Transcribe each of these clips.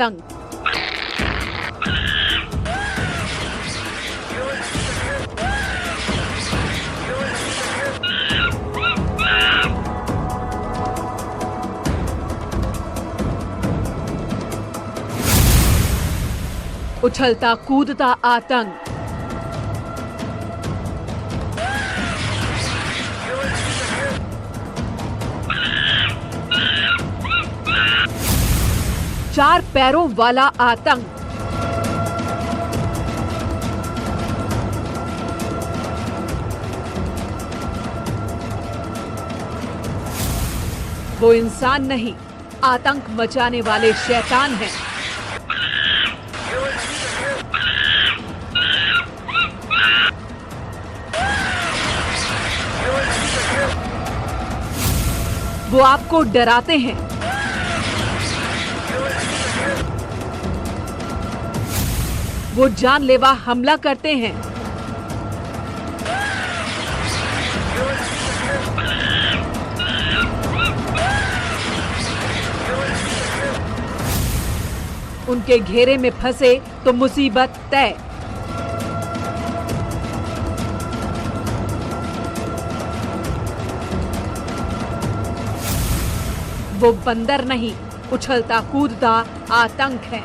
आतंक। उछलता कूदता आतंक। चार पैरों वाला आतंक। वो इंसान नहीं, आतंक मचाने वाले शैतान हैं। वो आपको डराते हैं, वो जानलेवा हमला करते हैं, उनके घेरे में फंसे तो मुसीबत तय। वो बंदर नहीं, उछलता कूदता आतंक है।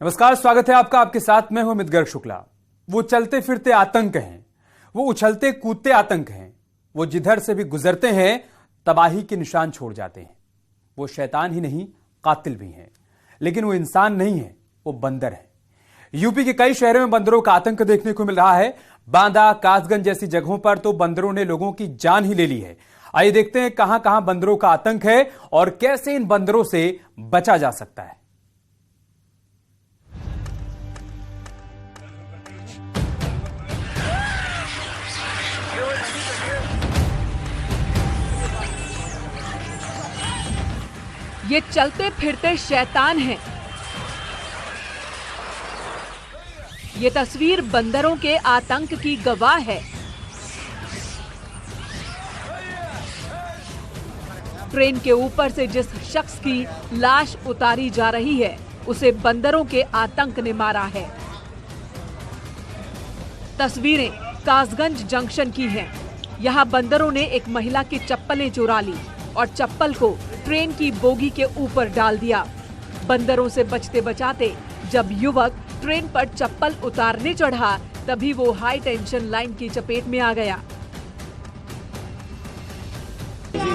नमस्कार, स्वागत है आपका। आपके साथ मैं हूं अमित गर्ग शुक्ला। वो चलते फिरते आतंक हैं, वो उछलते कूदते आतंक हैं, वो जिधर से भी गुजरते हैं तबाही के निशान छोड़ जाते हैं। वो शैतान ही नहीं, कातिल भी हैं, लेकिन वो इंसान नहीं है, वो बंदर है। यूपी के कई शहरों में बंदरों का आतंक देखने को मिल रहा है। बांदा, कासगंज जैसी जगहों पर तो बंदरों ने लोगों की जान ही ले ली है। आइए देखते हैं कहां कहां बंदरों का आतंक है और कैसे इन बंदरों से बचा जा सकता है। ये चलते फिरते शैतान हैं। ये तस्वीर बंदरों के आतंक की गवाह है। ट्रेन के ऊपर से जिस शख्स की लाश उतारी जा रही है, उसे बंदरों के आतंक ने मारा है। तस्वीरें कासगंज जंक्शन की हैं। यहाँ बंदरों ने एक महिला की चप्पलें चुरा ली और चप्पल को ट्रेन की बोगी के ऊपर डाल दिया। बंदरों से बचते बचाते जब युवक ट्रेन पर चप्पल उतारने चढ़ा, तभी वो हाई टेंशन लाइन की चपेट में आ गया।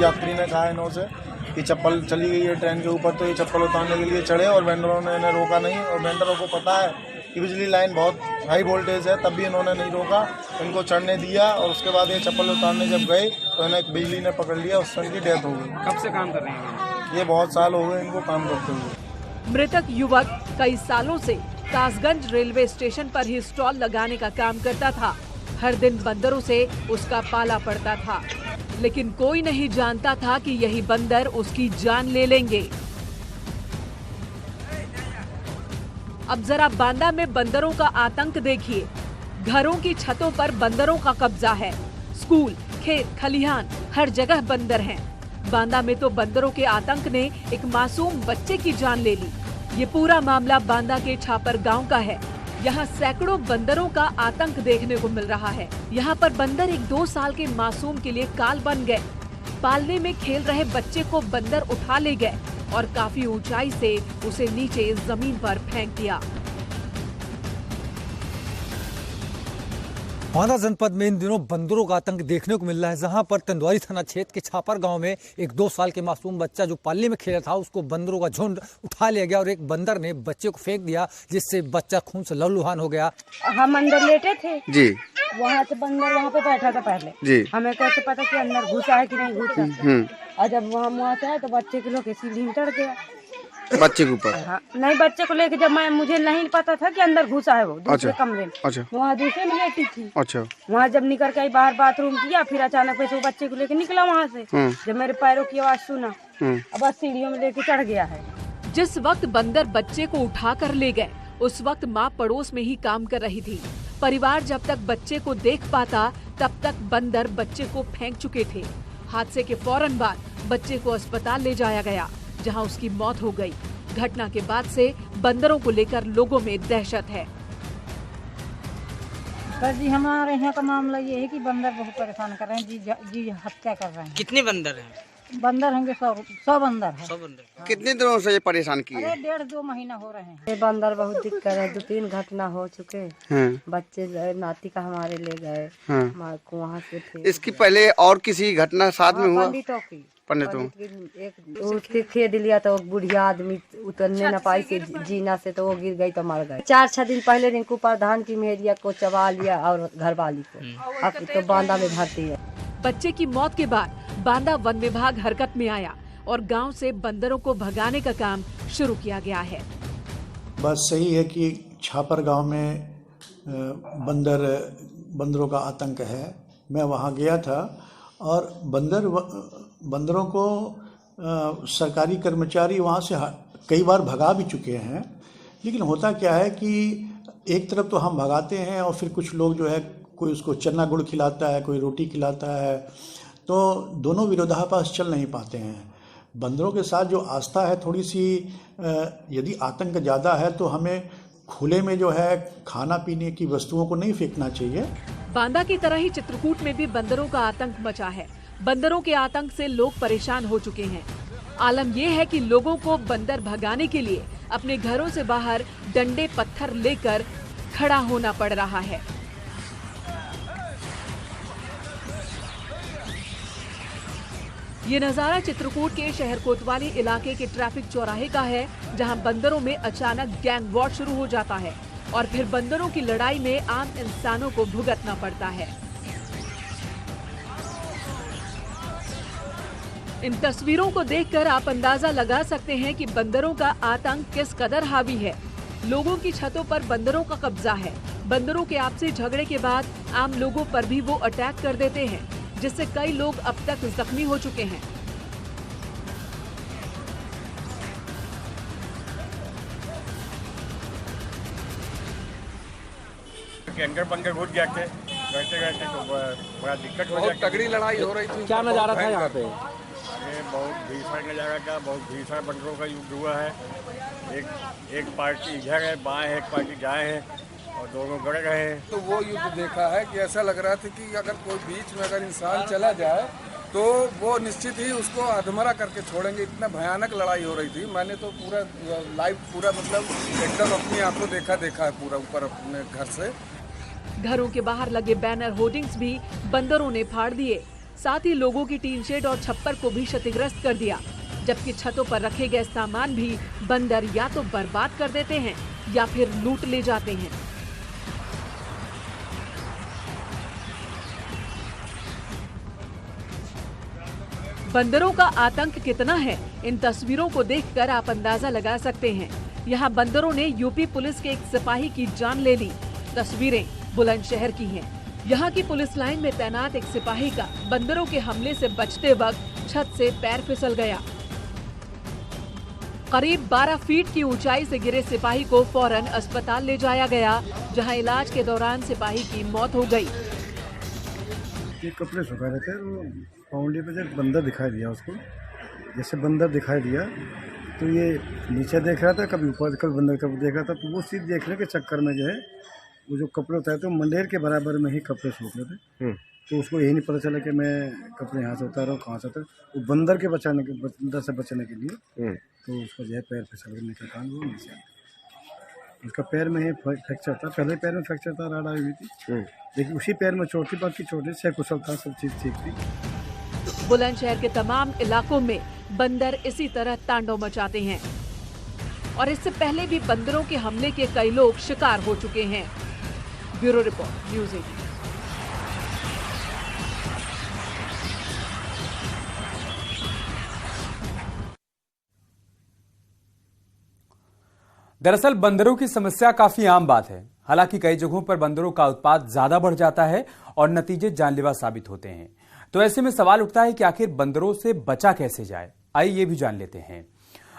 यात्री ने कहा इन्होंने कि चप्पल चली गई है ट्रेन के ऊपर, तो ये चप्पल उतारने के लिए चढ़े और वेंडरों ने इन्हें रोका नहीं। और वेंडरों को पता है कि बिजली लाइन बहुत हाई वोल्टेज है, तब भी इन्होंने नहीं रोका, इनको चढ़ने दिया। और उसके बाद ये चप्पल उतारने जब गए तो इन्हें बिजली ने पकड़ लिया, उससे इनकी डेथ हो गई। कब से काम कर रहे हैं? ये बहुत साल हो गए इनको काम करते हुए। मृतक युवक कई सालों से कासगंज रेलवे स्टेशन पर ही स्टॉल लगाने का काम करता था। हर दिन बंदरों से उसका पाला पड़ता था, लेकिन कोई नहीं जानता था कि यही बंदर उसकी जान ले लेंगे। अब जरा बांदा में बंदरों का आतंक देखिए। घरों की छतों पर बंदरों का कब्जा है। स्कूल, खेत, खलिहान, हर जगह बंदर हैं। बांदा में तो बंदरों के आतंक ने एक मासूम बच्चे की जान ले ली। ये पूरा मामला बांदा के छापर गांव का है। यहाँ सैकड़ों बंदरों का आतंक देखने को मिल रहा है। यहाँ पर बंदर एक 2 साल के मासूम के लिए काल बन गए। पालने में खेल रहे बच्चे को बंदर उठा ले गए और काफी ऊंचाई से उसे नीचे जमीन पर फेंक दिया। बांदा जनपद में इन दिनों बंदरों का आतंक देखने को मिल रहा है, जहां पर तंदवारी थाना क्षेत्र के छापर गांव में एक 2 साल के मासूम बच्चा जो पालने में खेला था, उसको बंदरों का झुंड उठा लिया गया और एक बंदर ने बच्चे को फेंक दिया, जिससे बच्चा खून से लहूलुहान हो गया। हम अंदर लेटे थे जी, वहाँ से बंदर वहाँ पे बैठा था पहले जी। हमें कैसे पता कि अंदर घुसा है कि नहीं घुसा। और जब हम वहाँ से आए तो बच्चे के लोग सीढ़ी में चढ़ गया। बच्चे के ऊपर? हाँ, नहीं बच्चे को लेके जब मुझे नहीं पता था कि अंदर घुसा है वो दूसरे अच्छा। कमरे में। अच्छा वहाँ दूसरे में लेटी थी। अच्छा। वहाँ जब निकल के आई बाहर बाथरूम किया, फिर अचानक से वो बच्चे को लेके निकला वहाँ से। जब मेरे पैरों की आवाज सुना, अब बस सीढ़ियों में लेके चढ़ गया है। जिस वक्त बंदर बच्चे को उठाकर ले गए, उस वक्त माँ पड़ोस में ही काम कर रही थी। परिवार जब तक बच्चे को देख पाता, तब तक बंदर बच्चे को फेंक चुके थे। हादसे के फौरन बाद बच्चे को अस्पताल ले जाया गया, जहां उसकी मौत हो गई। घटना के बाद से बंदरों को लेकर लोगों में दहशत है। बस जी हमारे यहाँ का मामला ये है कि बंदर बहुत परेशान कर रहे हैं, जी हत्या कर रहे हैं। कितने बंदर हैं? बंदर होंगे 100 बंदर है। 100 बंदर। कितने दिनों से ये परेशान किए? अरे 1.5-2 महीना हो रहे हैं। ये बंदर बहुत दिक्कत है, 2-3 घटना हो चुके। बच्चे नाती का हमारे ले गए, वहाँ से थे। इसकी पहले और किसी घटना साथ में हुआ? पंडितों एक उसके खेद लिया तो बुढ़िया आदमी उतरने न पाई से जीना से, तो वो गिर गई तो मर गए। 4-6 दिन पहले रिंकू प्रधान की मेहरिया को चबा लिया और घरवाली को, अब तो बांदा में भर्ती है। बच्चे की मौत के बाद बांदा वन विभाग हरकत में आया और गांव से बंदरों को भगाने का काम शुरू किया गया है। बात सही है कि छापर गांव में बंदरों का आतंक है। मैं वहां गया था और बंदरों को सरकारी कर्मचारी वहां से कई बार भगा भी चुके हैं। लेकिन होता क्या है कि एक तरफ तो हम भगाते हैं और फिर कुछ लोग जो है, कोई उसको चना गुड़ खिलाता है, कोई रोटी खिलाता है, तो दोनों विरोधाभास चल नहीं पाते हैं। बंदरों के साथ जो आस्था है थोड़ी सी, यदि आतंक ज़्यादा है तो हमें खुले में जो है खाना पीने की वस्तुओं को नहीं फेंकना चाहिए। बांदा की तरह ही चित्रकूट में भी बंदरों का आतंक मचा है। बंदरों के आतंक से लोग परेशान हो चुके हैं। आलम यह है कि लोगों को बंदर भगाने के लिए अपने घरों से बाहर डंडे पत्थर लेकर खड़ा होना पड़ रहा है। ये नजारा चित्रकूट के शहर कोतवाली इलाके के ट्रैफिक चौराहे का है, जहां बंदरों में अचानक गैंग वॉर शुरू हो जाता है और फिर बंदरों की लड़ाई में आम इंसानों को भुगतना पड़ता है। इन तस्वीरों को देखकर आप अंदाजा लगा सकते हैं कि बंदरों का आतंक किस कदर हावी है। लोगों की छतों पर बंदरों का कब्जा है। बंदरों के आपसी झगड़े के बाद आम लोगों पर भी वो अटैक कर देते हैं, जिससे कई लोग अब तक जख्मी हो चुके हैं। अंदर बंदर घुस गए थे, रहते तो बड़ा दिक्कत हो बहुत तगड़ी लड़ाई हो रही थी। क्या नजारा था यहाँ पे? अरे बहुत भीषण नजारा था, बहुत भीषण बंदरों का युद्ध हुआ है। एक पार्टी इधर है, बाएं है, एक पार्टी दाएं है और दोनों गड़ रहे हैं। तो वो युद्ध देखा है कि ऐसा लग रहा था कि अगर कोई बीच में अगर इंसान चला जाए तो वो निश्चित ही उसको अधमरा करके छोड़ेंगे। इतना भयानक लड़ाई हो रही थी। मैंने तो पूरा लाइव मतलब एकदम अपनी आंखों देखा है पूरा ऊपर अपने घर से। घरों के बाहर लगे बैनर होर्डिंग्स भी बंदरों ने फाड़ दिए। साथ ही लोगों की टीन शेड और छप्पर को भी क्षतिग्रस्त कर दिया, जबकि छतों पर रखे गए सामान भी बंदर या तो बर्बाद कर देते हैं या फिर लूट ले जाते हैं। बंदरों का आतंक कितना है, इन तस्वीरों को देखकर आप अंदाजा लगा सकते हैं। यहाँ बंदरों ने यूपी पुलिस के एक सिपाही की जान ले ली। तस्वीरें बुलंदशहर की हैं। यहाँ की पुलिस लाइन में तैनात एक सिपाही का बंदरों के हमले से बचते वक्त छत से पैर फिसल गया। करीब 12 फीट की ऊंचाई से गिरे सिपाही को फौरन अस्पताल ले जाया गया, जहां इलाज के दौरान सिपाही की मौत हो गई। ये कपड़े सुखा रहे थे, वो पाउंडी पे जब बंदर दिखाई दिया उसको, जैसे बंदर दिखाई दिया तो ये नीचे देख रहा था, कभी ऊपर कभी बंदर कभी देख रहा था। तो वो चीज़ देखने के चक्कर में जो है वो जो कपड़े उतारे थे मंडेर के बराबर में ही कपड़े सूख रहे थे। तो उसको यही नहीं पता चला कि मैं कपड़े यहाँ से उतार रहा हूँ, कहाँ से उतार। वो बंदर से बचने के लिए तो उसका जो है पैर फिसलने के कारण वो नीचे आ गया। उसका पैर में ही फ्रैक्चर था, पहले पैर में फ्रैक्चर था, राड आई हुई थी, लेकिन उसी पैर में चोट थी, बाकी चोटें से कुशल था, सब चीज़ ठीक थी। बुलंदशहर के तमाम इलाकों में बंदर इसी तरह तांडव मचाते हैं और इससे पहले भी बंदरों के हमले के कई लोग शिकार हो चुके हैं। Bureau report, news 18। दरअसल बंदरों की समस्या काफी आम बात है। हालांकि कई जगहों पर बंदरों का उत्पात ज्यादा बढ़ जाता है और नतीजे जानलेवा साबित होते हैं। तो ऐसे में सवाल उठता है कि आखिर बंदरों से बचा कैसे जाए। आइए ये भी जान लेते हैं।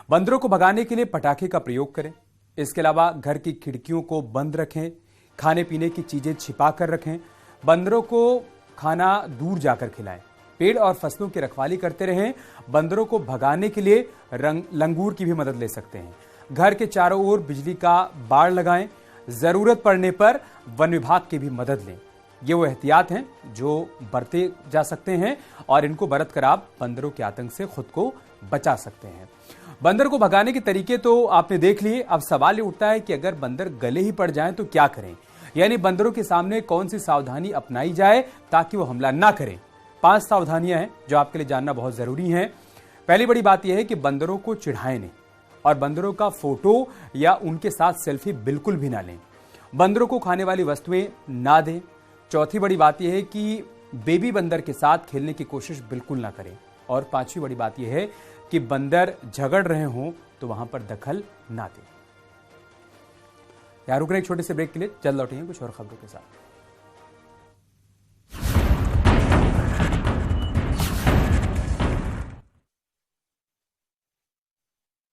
बंदरों को भगाने के लिए पटाखे का प्रयोग करें। इसके अलावा घर की खिड़कियों को बंद रखें, खाने पीने की चीजें छिपा कर रखें, बंदरों को खाना दूर जाकर खिलाएं, पेड़ और फसलों की रखवाली करते रहें। बंदरों को भगाने के लिए लंगूर की भी मदद ले सकते हैं। घर के चारों ओर बिजली का बाड़ लगाएं। जरूरत पड़ने पर वन विभाग की भी मदद लें। ये वो एहतियात हैं जो बरते जा सकते हैं और इनको बरत कर आप बंदरों के आतंक से खुद को बचा सकते हैं। बंदर को भगाने के तरीके तो आपने देख लिए। अब सवाल ये उठता है कि अगर बंदर गले ही पड़ जाएं तो क्या करें, यानी बंदरों के सामने कौन सी सावधानी अपनाई जाए ताकि वो हमला ना करें। 5 सावधानियां हैं जो आपके लिए जानना बहुत जरूरी है। पहली बड़ी बात यह है कि बंदरों को चिढ़ाएं नहीं और बंदरों का फोटो या उनके साथ सेल्फी बिल्कुल भी ना लें। बंदरों को खाने वाली वस्तुएं ना दें। चौथी बड़ी बात यह है कि बेबी बंदर के साथ खेलने की कोशिश बिल्कुल ना करें। और 5वीं बड़ी बात यह है कि बंदर झगड़ रहे हों तो वहां पर दखल ना दें। रुक रहे एक छोटे से ब्रेक के लिए, जल्द लौटेंगे कुछ और खबरों के साथ।